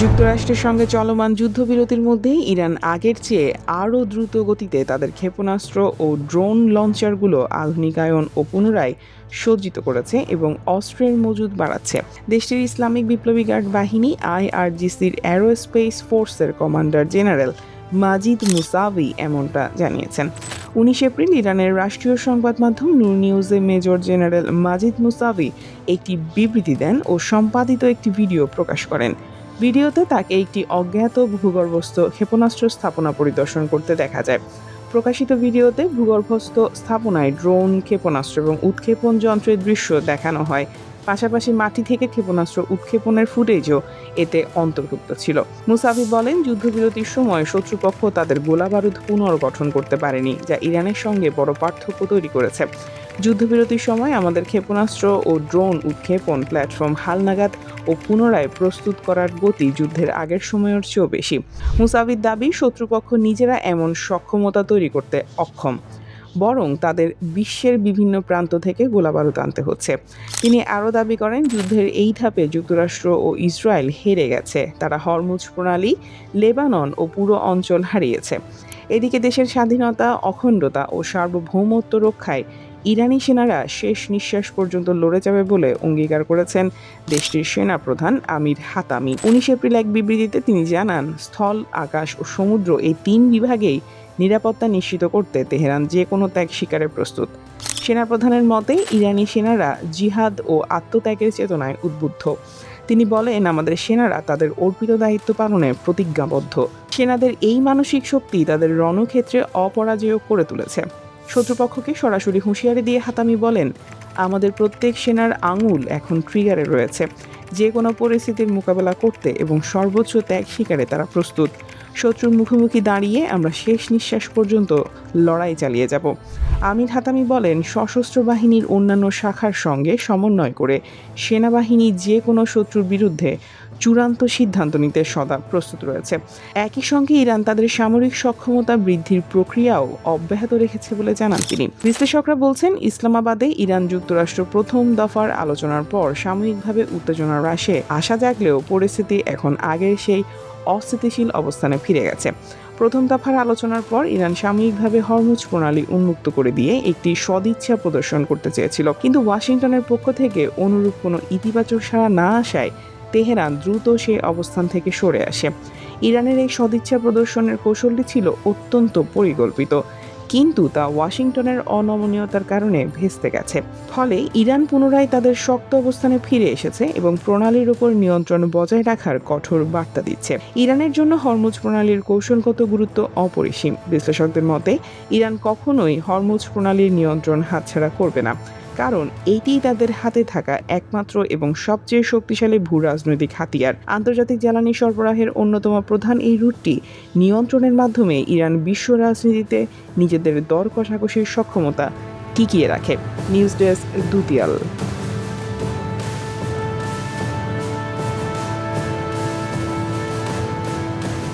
যুক্তরাষ্ট্রের সঙ্গে চলমান যুদ্ধবিরতির মধ্যেই ইরান আগের চেয়ে আরও দ্রুত গতিতে তাদের ক্ষেপণাস্ত্র ও ড্রোন লঞ্চারগুলো আধুনিকায়ন ও পুনরায় সজ্জিত করেছে এবং অস্ত্রের মজুদ বাড়াচ্ছে। দেশটির ইসলামিক বিপ্লবী গার্ড বাহিনী আইআরজিসির অ্যারোস্পেস ফোর্সের কমান্ডার জেনারেল মাজিদ মুসাভি এমনটা জানিয়েছেন। 19 এপ্রিল ইরানের রাষ্ট্রীয় সংবাদ মাধ্যম নূর নিউজে মেজর জেনারেল মাজিদ মুসাভি একটি বিবৃতি দেন ও সম্পাদিত একটি ভিডিও প্রকাশ করেন। ভিডিওতে তাকে একটি অজ্ঞাত ভূগর্ভস্থ ক্ষেপণাস্ত্র স্থাপনা পরিদর্শন করতে দেখা যায়। প্রকাশিত ভিডিওতে ভূগর্ভস্থ স্থাপনায় ড্রোন, ক্ষেপণাস্ত্র এবং উৎক্ষেপণ যন্ত্রের দৃশ্য দেখানো হয়। পাশাপাশি মাটি থেকে ক্ষেপণাস্ত্র উৎক্ষেপণের ফুটেজও এতে অন্তর্ভুক্ত ছিল। মুসাভি বলেন, যুদ্ধবিরতির সময় শত্রুপক্ষ তাদের গোলাবারুদ পুনর্গঠন করতে পারেনি, যা ইরানের সঙ্গে বড় পার্থক্য তৈরি করেছে। যুদ্ধবিরতির সময় আমাদের ক্ষেপণাস্ত্র ও ড্রোন উৎক্ষেপণ প্ল্যাটফর্ম হালনাগাদ ও পুনরায় প্রস্তুত করার গতি যুদ্ধের আগের সময়ের চেয়েও বেশি। মুসাভির দাবি, শত্রুপক্ষ নিজেরা এমন সক্ষমতা তৈরি করতে অক্ষম, বরং তাদের বিশ্বের বিভিন্ন প্রান্ত থেকে গোলাবারুদ আনতে হচ্ছে। তিনি আরও দাবি করেন, যুদ্ধের এই ধাপে যুক্তরাষ্ট্র ও ইসরায়েল হেরে গেছে। তারা হরমুজ প্রণালী, লেবানন ও পুরো অঞ্চল হারিয়েছে। এদিকে দেশের স্বাধীনতা, অখণ্ডতা ও সার্বভৌমত্ব রক্ষায় ইরানি সেনারা শেষ নিঃশ্বাস পর্যন্ত লড়ে যাবে বলে অঙ্গীকার করেছেন দেশটির সেনাপ্রধান আমির হাতামি। 19 এপ্রিল এক বিবৃতিতে তিনি জানান, স্থল, আকাশ ও সমুদ্র এই 3 বিভাগেই নিরাপত্তা নিশ্চিত করতে তেহরান যে কোনো ত্যাগ স্বীকারে প্রস্তুত। সেনাপ্রধানের মতে, ইরানি সেনারা জিহাদ ও আত্মত্যাগের চেতনায় উদ্বুদ্ধ। তিনি বলেন, আমাদের সেনারা তাদের অর্পিত দায়িত্ব পালনে প্রতিজ্ঞাবদ্ধ। সেনাদের এই মানসিক শক্তি তাদের রণক্ষেত্রে অপরাজেয় করে তুলেছে। শত্রুপক্ষকে সরাসরি হুঁশিয়ারি দিয়ে হাতামি বলেন, আমাদের প্রত্যেক সেনার আঙুল এখন ট্রিগারে রয়েছে। যে কোনো পরিস্থিতির মোকাবেলা করতে এবং সর্বোচ্চ ত্যাগ স্বীকারে তারা প্রস্তুত। শত্রুর মুখোমুখি দাঁড়িয়ে আমরা শেষ নিঃশ্বাস পর্যন্ত লড়াই চালিয়ে যাব। আমির হাতামি বলেন, সশস্ত্র বাহিনীর অন্যান্য শাখার সঙ্গে সমন্বয় করে সেনাবাহিনী যে কোনো শত্রুর বিরুদ্ধে চূড়ান্ত সিদ্ধান্ত নিতে সদা প্রস্তুত রয়েছে। একই সঙ্গে ইরান তাদের সামরিক সক্ষমতা বৃদ্ধির প্রক্রিয়াও অব্যাহত রেখেছে বলে জানান তিনি। বিশ্লেষকরা বলছেন, ইসলামাবাদে ইরান যুক্তরাষ্ট্র প্রথম দফার আলোচনার পর সাময়িকভাবে উত্তেজনা হ্রাসে আশা জাগলেও পরিস্থিতি এখন আগের সেই অস্থিতিশীল অবস্থানে ফিরে গেছে। প্রথম দফার আলোচনার পর ইরান সাময়িকভাবে হরমুজ প্রণালী উন্মুক্ত করে দিয়ে একটি সদিচ্ছা প্রদর্শন করতে চেয়েছিল, কিন্তু ওয়াশিংটনের পক্ষ থেকে অনুরূপ কোনো ইতিবাচক সাড়া না আসায় তেহরান দ্রুত সেই অবস্থান থেকে সরে আসে। ইরানের এই সদিচ্ছা প্রদর্শনের কৌশলটি ছিল অত্যন্ত পরিকল্পিত, কিন্তু তা ওয়াশিংটনের অনমনীয়তার কারণে ভেস্তে গেছে। ফলে ইরান পুনরায় তাদের শক্ত অবস্থানে ফিরে এসেছে এবং প্রণালীর উপর নিয়ন্ত্রণ বজায় রাখার কঠোর বার্তা দিচ্ছে। ইরানের জন্য হরমুজ প্রণালীর কৌশলগত গুরুত্ব অপরিসীম। বিশ্লেষকদের মতে, ইরান কখনোই হরমুজ প্রণালীর নিয়ন্ত্রণ হাতছাড়া করবে না, কারণ এইটিই তাদের হাতে থাকা একমাত্র এবং সবচেয়ে শক্তিশালী ভূ রাজনৈতিক হাতিয়ার। আন্তর্জাতিক জ্বালানি সরবরাহের অন্যতম প্রধান এই রুটটি নিয়ন্ত্রণের মাধ্যমে ইরান বিশ্ব রাজনীতিতে নিজেদের দর কষাকষির সক্ষমতা টিকিয়ে রাখে। News desk, দুতিয়াল।